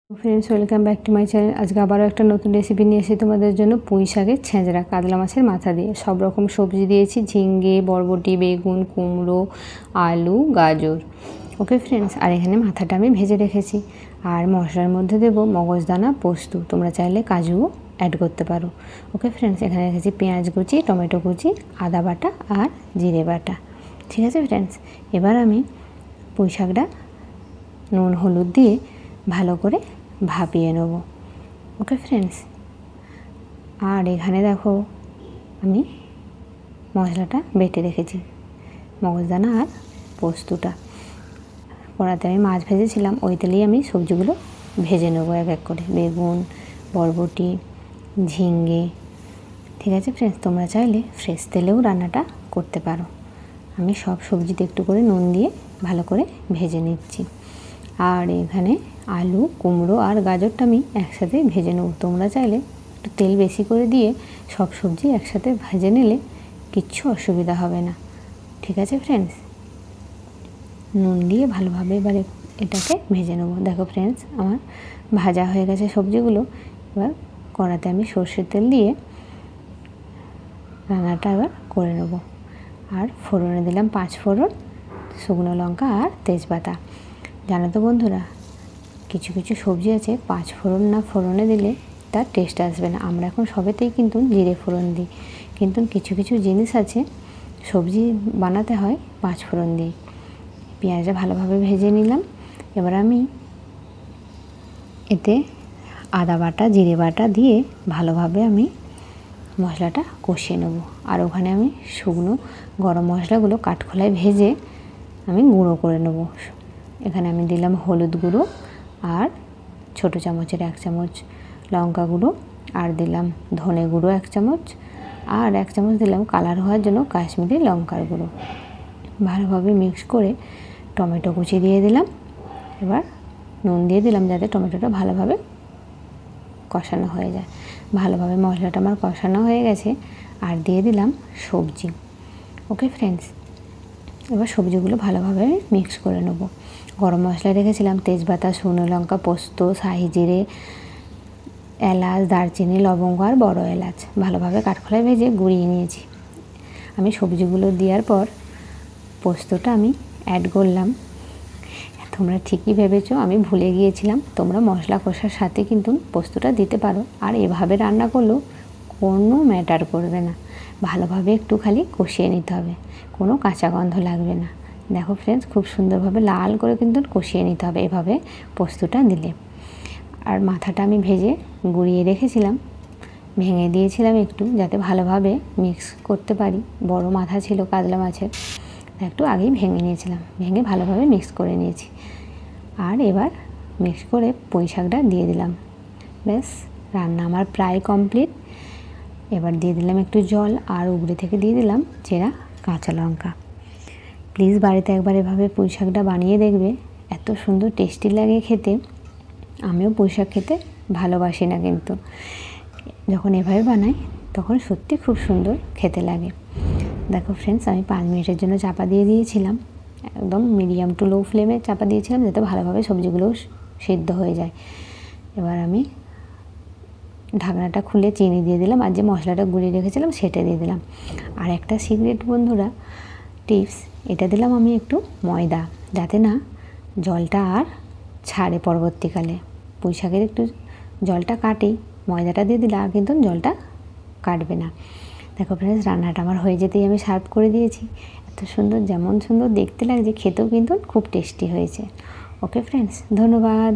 Friends, welcome back to my channel. আজকে আবারও একটা নতুন রেসিপি নিয়ে এসেছি তোমাদের জন্য। পুঁই শাকের ছেঁচড়া, কাতলা মাছের মাথা দিয়ে সব রকম সবজি দিয়েছি, ঝিঙ্গে, বরবটি, বেগুন, কুমড়ো, আলু, গাজর। ওকে ফ্রেন্ডস, আর এখানে মাথাটা আমি ভেজে রেখেছি। আর মশলার মধ্যে দেবো মগজদানা, পোস্ত, তোমরা চাইলে কাজুও অ্যাড করতে পারো। ওকে ফ্রেন্ডস, এখানে রেখেছি পেঁয়াজ কুচি, টমেটো কুচি, আদা বাটা আর জিরে বাটা। ঠিক আছে ফ্রেন্ডস, এবার আমি পুঁই শাকটা নুন হলুদ দিয়ে ভালো করে ভাপিয়ে নেব। ওকে ফ্রেন্ডস, আর এখানে দেখো আমি মশলাটা বেটে রেখেছি, মগজদানা আর পোস্তটা। কড়াতে আমি মাছ ভেজেছিলাম, ওই তেলেই আমি সবজিগুলো ভেজে নেবো এক এক করে। বেগুন, বরবটি, ঝিঙ্গে। ঠিক আছে ফ্রেন্ডস, তোমরা চাইলে ফ্রেশ তেলেও রান্নাটা করতে পারো। আমি সব সবজিতে একটু করে নুন দিয়ে ভালো করে ভেজে নিচ্ছি। আর এখানে আলু, কুমড়ো আর গাজরটা আমি একসাথে ভেজে নেব। তোমরা চাইলে একটু তেল বেশি করে দিয়ে সব সবজি একসাথে ভেজে নিলে কিচ্ছু অসুবিধা হবে না। ঠিক আছে ফ্রেন্ডস, নুন দিয়ে ভালোভাবে এবারে এটাকে ভেজে নেব। দেখো ফ্রেন্ডস, আমার ভাজা হয়ে গেছে সবজিগুলো। এবার কড়াতে আমি সর্ষের তেল দিয়ে রান্নাটা এবার করে নেব। আর ফোড়নে দিলাম 5 ফোড়ন, শুকনো লঙ্কা আর তেজপাতা। জানো তো বন্ধুরা, কিছু কিছু সবজি আছে 5 ফোড়ন না ফোড়নে দিলে তার টেস্ট আসবে না। আমরা এখন সবেতেই কিন্তু জিরে ফোড়ন দিই, কিন্তু কিছু কিছু জিনিস আছে সবজি বানাতে হয় 5 ফোড়ন দিই। পেঁয়াজটা ভালোভাবে ভেজে নিলাম। এবার আমি এতে আদা বাটা, জিরে বাটা দিয়ে ভালোভাবে আমি মশলাটা কষিয়ে নেব। আর ওখানে আমি শুকনো গরম মশলাগুলো কাঠখোলায় ভেজে আমি গুঁড়ো করে নেব। এখানে আমি দিলাম হলুদ গুঁড়ো আর ছোটো চামচের 1 চামচ লঙ্কা গুঁড়ো, আর দিলাম ধনে গুঁড়ো 1 চামচ, আর 1 চামচ দিলাম কালার হওয়ার জন্য কাশ্মীরি লঙ্কার গুঁড়ো। ভালোভাবে মিক্স করে টমেটো কুচি দিয়ে দিলাম। এবার নুন দিয়ে দিলাম যাতে টমেটোটা ভালোভাবে কষানো হয়ে যায়। ভালোভাবে মশলাটা আমার কষানো হয়ে গেছে, আর দিয়ে দিলাম সবজি। ওকে ফ্রেন্ডস, এবার সবজিগুলো ভালোভাবে মিক্স করে নেব। গরম মশলা রেখেছিলাম তেজপাতা, শুকনো লঙ্কা, পোস্ত, শাহি জিরে, এলাচ, দারচিনি, লবঙ্গ আর বড় এলাচ ভালোভাবে কাঠখোলায় ভেজে গুঁড়িয়ে নিয়েছি। আমি সবজিগুলো দেওয়ার পর পোস্তটা আমি অ্যাড করলাম। তোমরা ঠিকই ভেবেছো, আমি ভুলে গিয়েছিলাম। তোমরা মশলা কষার সাথে কিন্তু পোস্তটা দিতে পারো, আর এভাবে রান্না করলেও কোনো ম্যাটার করবে না। ভালোভাবে একটু খালি কষিয়ে নিতে হবে, কোনো কাঁচা গন্ধ লাগবে না। দেখো ফ্রেন্ডস, খুব সুন্দরভাবে লাল করে কিন্তু কষিয়ে নিতে হবে এভাবে পোস্তটা দিলে। আর মাথাটা আমি ভেজে গুঁড়িয়ে রেখেছিলাম, ভেঙে দিয়েছিলাম একটু যাতে ভালোভাবে মিক্স করতে পারি। বড় মাথা ছিল কাতলা মাছের, একটু আগেই ভেঙে নিয়েছিলাম, ভেঙে ভালোভাবে মিক্স করে নিয়েছি। আর এবার মিক্স করে পুঁই শাকটা দিয়ে দিলাম। ব্যাস, রান্না আমার প্রায় কমপ্লিট। এবার দিয়ে দিলাম একটু জল, আর উপরে থেকে দিয়ে দিলাম চেরা কাঁচা লঙ্কা। প্লিজ বাড়িতে একবার এভাবে পুঁই শাকটা বানিয়ে দেখবে, এত সুন্দর টেস্টি লাগে খেতে। আমিও পুঁই শাক খেতে ভালোবাসি না, কিন্তু যখন এভাবে বানাই তখন সত্যি খুব সুন্দর খেতে লাগে। দেখো ফ্রেন্ডস, আমি 5 মিনিটের জন্য চাপা দিয়ে দিয়েছিলাম, একদম মিডিয়াম টু লো ফ্লেমে চাপা দিয়েছিলাম যাতে ভালোভাবে সবজিগুলোও সিদ্ধ হয়ে যায়। এবার আমি ঢাকনাটা খুলে চিনি দিয়ে দিলাম, আর যে মশলাটা গুঁড়িয়ে রেখেছিলাম সেটা দিয়ে দিলাম। আর একটা সিক্রেট বন্ধুরা টিপস, এটা দিলাম আমি একটু ময়দা, যাতে না জলটা আর ছাড়ে পরবর্তীকালে। পুঁই শাকের একটু জলটা কাটেই, ময়দাটা দিয়ে দিলে আর কিন্তু জলটা কাটবে না। দেখো ফ্রেন্ডস, রান্নাটা আমার হয়ে যেতেই আমি সার্ভ করে দিয়েছি। এত সুন্দর, যেমন সুন্দর দেখতে লাগছে, খেতেও কিন্তু খুব টেস্টি হয়েছে। ওকে ফ্রেন্ডস, ধন্যবাদ।